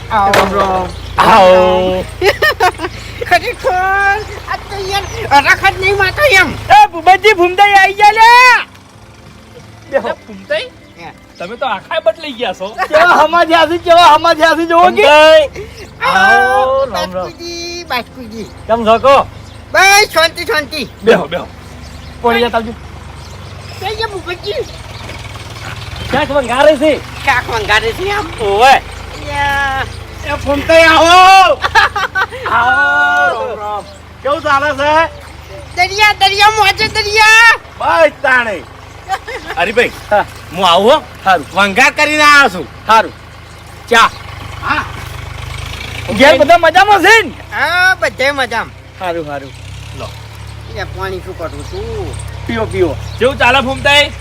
આવો ખરેખર આ તો યાર રખત નહીં માતો એમ એ ભૂપતજી ભૂમતાઈ આવી ગયા લે બેહો ભૂમતાઈ તમે તો આખા બદલાઈ ગયા છો. કેવા હમાધ્યાસી જોવો કે આવો રામ રામ બાસ્કુજી કેમ છો કો બસ શાંતિ બેહો બેહો. કોણ જતા આવજો કઈ ગયા ભૂપતજી ક્યાંક વંગારે છે કાક વંગારે છે આમ ઓવે યા એ ભૂમતાઈ આવો આવો રામ રામ કેવું ચાલે છે દરિયા મોજે દરિયા બસ તાણે હરીભાઈ હા હું આવું હો. સારું વંગાર કરીને આવ્યો છું. સારું ચા ઘેર બધા મજામાં છે ને હા બધે મજામ સારું સારું યા પાણી શું કરું છું પીવો જેવું ચાલે ભૂમતાઈ